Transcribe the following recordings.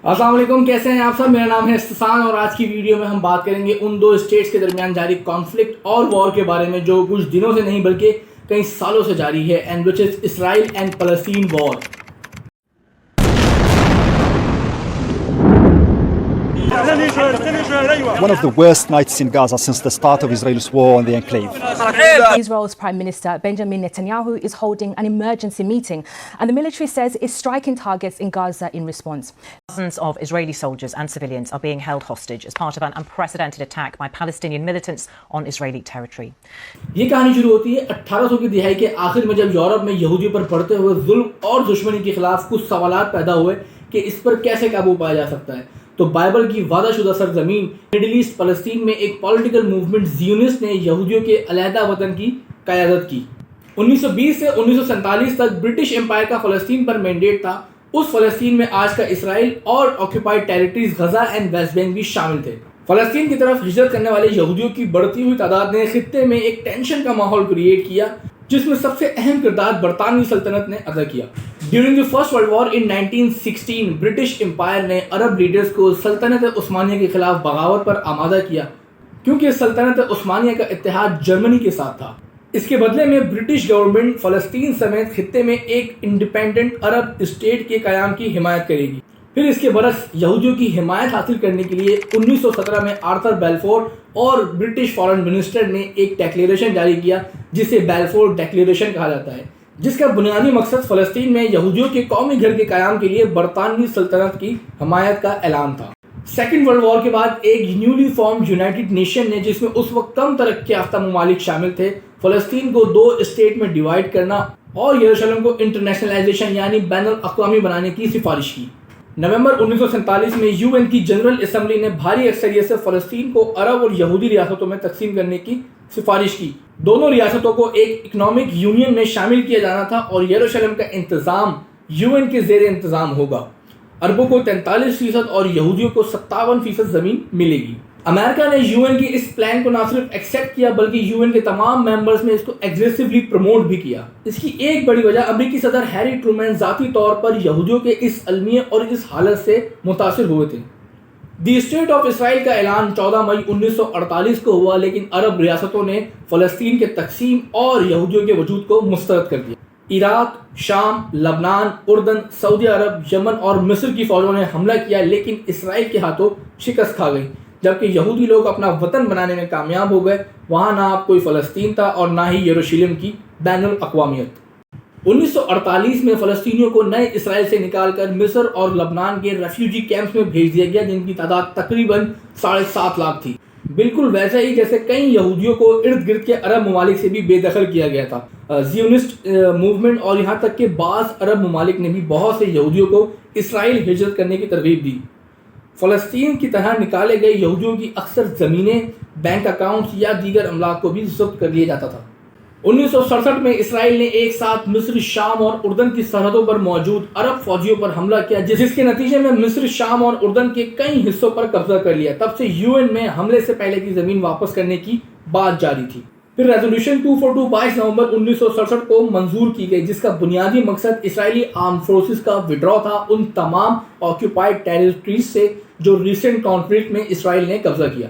السلام علیکم، کیسے ہیں آپ سب؟ میرا نام ہے استحسان اور آج کی ویڈیو میں ہم بات کریں گے ان دو اسٹیٹس کے درمیان جاری کانفلکٹ اور وار کے بارے میں جو کچھ دنوں سے نہیں بلکہ کئی سالوں سے جاری ہے، and which is Israel and فلسطین وار۔ One of the worst nights in Gaza since the start of Israel's war on the enclave. Israel's Prime Minister Benjamin Netanyahu is holding an emergency meeting, and the military says it's striking targets in Gaza in response. Dozens of Israeli soldiers and civilians are being held hostage as part of an unprecedented attack by Palestinian militants on Israeli territory. یہ کہانی شروع ہوتی ہے 1800 کی دہائی کے آخر میں، جب یورپ میں یہودیوں پر پڑتے ہوئے ظلم اور دشمنی کے خلاف کچھ سوالات پیدا ہوئے کہ اس پر کیسے قابو پایا جا سکتا ہے۔ تو بائبل کی وعدہ شدہ سرزمین مڈل ایسٹ فلسطین میں ایک پولیٹیکل موومنٹ زیونسٹ نے یہودیوں کے علیحدہ وطن کی قیادت کی۔ 1920 سے 1947 تک برٹش امپائر کا فلسطین پر مینڈیٹ تھا۔ اس فلسطین میں آج کا اسرائیل اور آکوپائڈ ٹیریٹریز غزہ اینڈ ویسٹ بینک بھی شامل تھے۔ فلسطین کی طرف ہجرت کرنے والے یہودیوں کی بڑھتی ہوئی تعداد نے خطے میں ایک ٹینشن کا ماحول کریٹ کیا، جس میں سب سے اہم کردار برطانوی سلطنت نے ادا کیا۔ During the first world war in 1916 British empire نے عرب لیڈرز کو سلطنت عثمانیہ کے خلاف بغاوت پر آمادہ کیا، کیونکہ سلطنت عثمانیہ کا اتحاد جرمنی کے ساتھ تھا۔ اس کے بدلے میں برٹش گورنمنٹ فلسطین سمیت خطے میں ایک انڈیپینڈنٹ عرب اسٹیٹ کے قیام کی حمایت کرے گی۔ پھر اس کے برعکس یہودیوں کی حمایت حاصل کرنے کے لیے 1917 میں آرتھر بیلفور اور برٹش فارن منسٹر نے ایک ڈیکلیریشن جاری کیا، جسے بیلفور ڈیکلیریشن کہا جاتا ہے، جس کا بنیادی مقصد فلسطین میں یہودیوں کے قومی گھر کے قیام کے لیے برطانوی سلطنت کی حمایت کا اعلان تھا۔ سیکنڈ ورلڈ وار کے بعد ایک نیولی فارمڈ یونائٹڈ نیشن نے، جس میں اس وقت کم ترقی یافتہ ممالک شامل تھے، فلسطین کو 2 اسٹیٹ میں ڈیوائیڈ کرنا اور یروشلم کو انٹرنیشنلائزیشن یعنی بین الاقوامی بنانے کی سفارش کی۔ نومبر 1947 میں یو این کی جنرل اسمبلی نے بھاری اکثریت سے فلسطین کو عرب اور یہودی ریاستوں میں تقسیم کرنے کی سفارش کی۔ دونوں ریاستوں کو ایک اکنامک یونین میں شامل کیا جانا تھا اور یروشلم کا انتظام یو این کے زیر انتظام ہوگا۔ عربوں کو 43% اور یہودیوں کو 57% زمین ملے گی۔ امریکہ نے یو این کی اس پلان کو نہ صرف ایکسیپٹ کیا بلکہ یو این کے تمام ممبرز نے اس کو ایگریسولی پروموٹ بھی کیا۔ اس کی ایک بڑی وجہ امریکی صدر ہیری ٹرومین ذاتی طور پر یہودیوں کے اس المیہ اور اس حالت سے متاثر ہوئے تھے۔ دی اسٹیٹ آف اسرائیل کا اعلان 14 مئی 1948 کو ہوا، لیکن عرب ریاستوں نے فلسطین کے تقسیم اور یہودیوں کے وجود کو مسترد کر دیا۔ عراق، شام، لبنان، اردن، سعودی عرب، یمن اور مصر کی فوجوں نے حملہ کیا، لیکن اسرائیل کے ہاتھوں شکست کھا گئی۔ جبکہ یہودی لوگ اپنا وطن بنانے میں کامیاب ہو گئے، وہاں نہ اب کوئی فلسطین تھا اور نہ ہی یروشلم کی بین الاقوامیت۔ 1948 میں فلسطینیوں کو نئے اسرائیل سے نکال کر مصر اور لبنان کے ریفیوجی کیمپس میں بھیج دیا گیا، جن کی تعداد تقریباً 7.5 لاکھ تھی۔ بالکل ویسا ہی جیسے کئی یہودیوں کو ارد گرد کے عرب ممالک سے بھی بے دخل کیا گیا تھا۔ زیونسٹ موومنٹ اور یہاں تک کہ بعض عرب ممالک نے بھی بہت سے یہودیوں کو اسرائیل ہجرت کرنے کی ترغیب دی۔ فلسطین کی طرح نکالے گئے یہودیوں کی اکثر زمینیں، بینک اکاؤنٹس یا دیگر املاک کو بھی ضبط کر لیا جاتا تھا۔ 1967 میں اسرائیل نے ایک ساتھ مصر، شام اور اردن کی سرحدوں پر موجود عرب فوجیوں پر حملہ کیا، جس کے نتیجے میں مصر، شام اور اردن کے کئی حصوں پر قبضہ کر لیا۔ تب سے یو این میں حملے سے پہلے کی زمین واپس کرنے کی بات جاری تھی۔ پھر ریزولوشن 242 22 نومبر 1967 کو منظور کی گئی، جس کا بنیادی مقصد اسرائیلی آرم فورسز کا وڈرا تھا ان تمام آکوپائڈ ٹیریٹریز سے جو ریسنٹ کانفلکٹ میں اسرائیل نے قبضہ کیا۔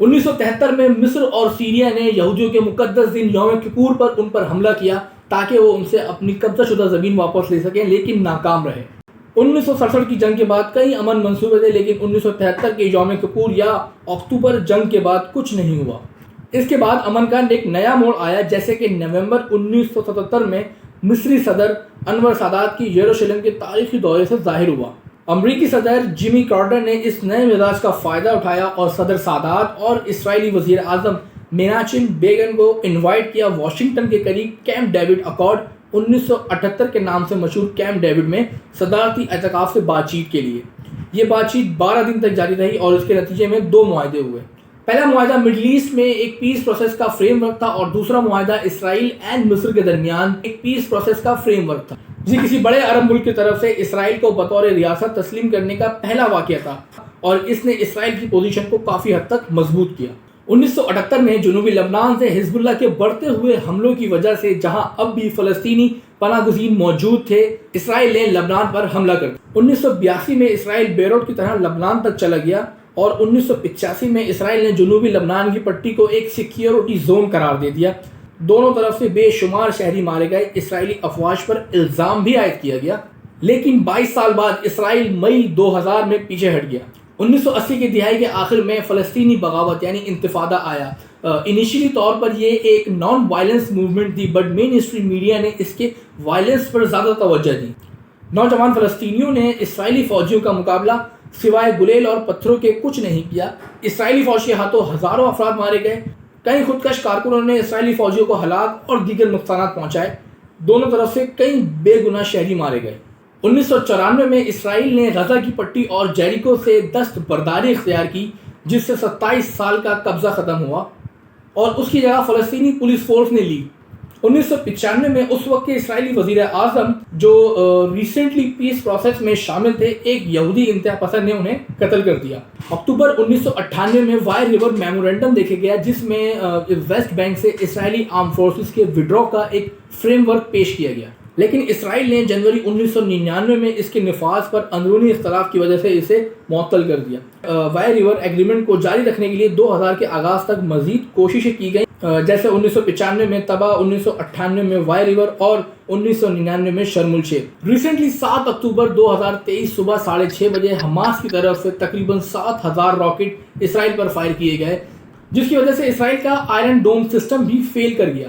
1973 میں مصر اور سیریا نے یہودیوں کے مقدس دن یوم کپور پر ان پر حملہ کیا تاکہ وہ ان سے اپنی قبضہ شدہ زمین واپس لے سکیں، لیکن ناکام رہے۔ 1967 کی جنگ کے بعد کئی امن منصوبے تھے، لیکن 1973 کے یوم کپور یا اکتوبر جنگ کے بعد کچھ نہیں ہوا۔ اس کے بعد امن کا ایک نیا موڑ آیا، جیسے کہ نومبر 1977 میں مصری صدر انور سادات کی یروشلم کے تاریخی دورے سے ظاہر ہوا۔ امریکی صدر جیمی کارٹر نے اس نئے مزاج کا فائدہ اٹھایا اور صدر سادات اور اسرائیلی وزیر اعظم میناچم بیگن کو انوائٹ کیا واشنگٹن کے قریب کیمپ ڈیوڈ اکارڈ 1978 کے نام سے مشہور کیمپ ڈیوڈ میں صدارتی اعتکاف سے بات چیت کے لیے۔ یہ بات چیت 12 دن تک جاری رہی اور اس کے نتیجے میں 2 معاہدے ہوئے۔ پہلا معاہدہ مڈل ایسٹ میں ایک پیس پروسیس کا فریم ورک تھا اور دوسرا معاہدہ اسرائیل اینڈ مصر کے درمیان ایک پیس پروسیس کا فریم ورک تھا۔ یہ کسی بڑے عرب ملک کی طرف سے اسرائیل کو بطور ریاست تسلیم کرنے کا پہلا واقعہ تھا اور اس نے اسرائیل کی پوزیشن کو کافی حد تک مضبوط کیا۔ 1978 میں جنوبی لبنان سے حزب اللہ کے بڑھتے ہوئے حملوں کی وجہ سے جہاں اب بھی فلسطینی پناہ گزین موجود تھے، اسرائیل نے لبنان پر حملہ کر دیا۔ 1982 میں اسرائیل بیروٹ کی طرح لبنان تک چلا گیا اور 1985 میں اسرائیل نے جنوبی لبنان کی پٹی کو ایک سیکیورٹی زون قرار دے دیا۔ دونوں طرف سے بے شمار شہری مارے گئے، اسرائیلی افواج پر الزام بھی عائد کیا گیا، لیکن 22 سال بعد اسرائیل مئی 2000 میں پیچھے ہٹ گیا۔ 1980 کی دہائی کے آخر میں فلسطینی بغاوت یعنی انتفاضہ آیا۔ انیشلی طور پر یہ ایک نان وائلنس موومنٹ تھی، بٹ مین اسٹریم میڈیا نے اس کے وائلنس پر زیادہ توجہ دی۔ نوجوان فلسطینیوں نے اسرائیلی فوجیوں کا مقابلہ سوائے گلیل اور پتھروں کے کچھ نہیں کیا۔ اسرائیلی فوج کے ہاتھوں ہزاروں افراد مارے گئے، کئی خودکش کارکنوں نے اسرائیلی فوجیوں کو ہلاک اور دیگر نقصانات پہنچائے، دونوں طرف سے کئی بے گناہ شہری مارے گئے۔ 1994 میں اسرائیل نے غزہ کی پٹی اور جیریکو سے دست برداری اختیار کی، جس سے 27 سال کا قبضہ ختم ہوا اور اس کی جگہ فلسطینی پولیس فورس نے لی۔ 1995 میں اس وقت کے اسرائیلی وزیر اعظم جو ریسنٹلی پیس پروسیس میں شامل تھے، ایک یہودی انتہا پسند نے انہیں قتل کر دیا۔ اکتوبر 1998 میں وائر ریور میمورنڈم دیکھا گیا، جس میں ویسٹ بینک سے اسرائیلی آرم فورسز کے وڈرا کا ایک فریم ورک پیش کیا گیا، لیکن اسرائیل نے جنوری 1999 میں اس کے نفاذ پر اندرونی اختلاف کی وجہ سے اسے معطل کر دیا۔ وائر ریور ایگریمنٹ کو جاری رکھنے کے لیے 2000 کے آغاز تک مزید کوششیں کی گئیں، جیسے 1995 میں تبا، 1998 میں وائر ریور اور 1999 میں شرم الشیخ۔ ریسنٹلی 7 اکتوبر 2023 صبح 6:30 بجے حماس کی طرف سے تقریباً 7000 راکٹ اسرائیل پر فائر کیے گئے، جس کی وجہ سے اسرائیل کا آئرن ڈوم سسٹم بھی فیل کر گیا۔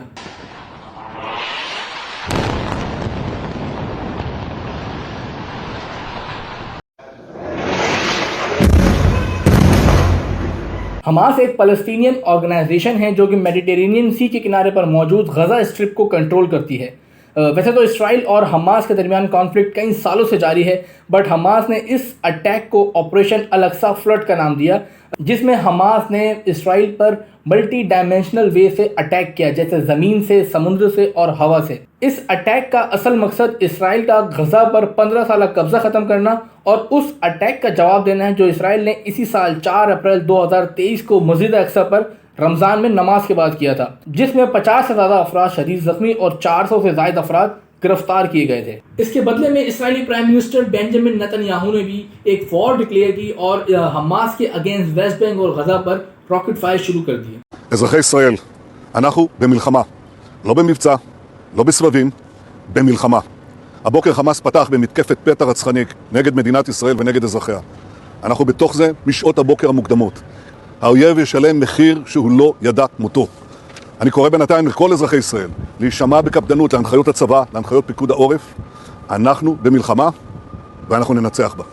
حماس ایک فلسطینین آرگنائزیشن ہے جو کہ میڈیٹرینین سی کے کنارے پر موجود غزہ اسٹرپ کو کنٹرول کرتی ہے۔ ویسے تو اسرائیل اور حماس کے درمیان کانفلکٹ کئی سالوں سے جاری ہے، بٹ حماس نے اس اٹیک کو آپریشن الاقصی فلڈ کا نام دیا، جس میں حماس نے اسرائیل پر ملٹی ڈائمینشنل وے سے اٹیک کیا، جیسے زمین سے، سمندر سے اور ہوا سے۔ اس اٹیک کا اصل مقصد اسرائیل کا غزہ پر 15 سالہ قبضہ ختم کرنا اور اس اٹیک کا جواب دینا ہے جو اسرائیل نے اسی سال 4 اپریل 2023 کو مسجد اقصی پر رمضان میں نماز کے بعد کیا تھا، جس میں 50 سے زیادہ افراد شدید زخمی اور 400 سے زائد افراد گرفتار کیے گئے تھے۔ اس کے بدلے میں اسرائیلی پرائم منسٹر بینجامن نیتن یاہو نے بھی ایک وار ڈکلیئر کی اور حماس کے اگینسٹ ویسٹ بینک اور غزہ پر راکٹ فائر شروع کر دیے۔ אזרחי ישראל, אנחנו במלחמה, לא במבצע, לא בסבבים, במלחמה. הבוקר חמאס פתח במתקפת פתע רצחנית נגד מדינת ישראל ונגד אזרחיה. אנחנו בתוך זה משעות הבוקר המוקדמות. האויב ישלם מחיר שהוא לא ידע כמותו. אני קורא בינתיים לכל אזרחי ישראל להישמע בקפדנות להנחיות הצבא, להנחיות פיקוד העורף. אנחנו במלחמה ואנחנו ננצח בה.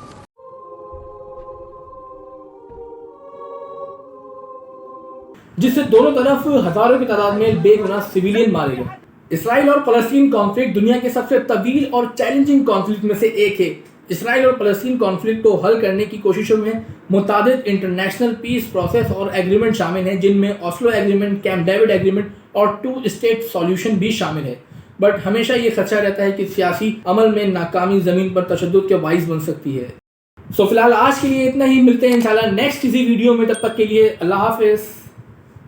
جس سے دونوں طرف ہزاروں کی تعداد میں بے گناہ سویلین مارے گئے۔ اسرائیل اور فلسطین کانفلکٹ دنیا کے سب سے طویل اور چیلنجنگ کانفلکٹ میں سے ایک ہے۔ اسرائیل اور فلسطین کانفلکٹ کو حل کرنے کی کوششوں میں متعدد انٹرنیشنل پیس پروسیس اور ایگریمنٹ شامل ہیں، جن میں Oslo agreement, camp David agreement اور 2 اسٹیٹ سولوشن بھی شامل ہے، بٹ ہمیشہ یہ خدشہ رہتا ہے کہ سیاسی عمل میں ناکامی زمین پر تشدد کے باعث بن سکتی ہے۔ فی الحال آج کے لیے اتنا ہی، ملتے ہیں انشاءاللہ نیکسٹ کسی ویڈیو میں، تب تک کے لیے اللہ حافظ۔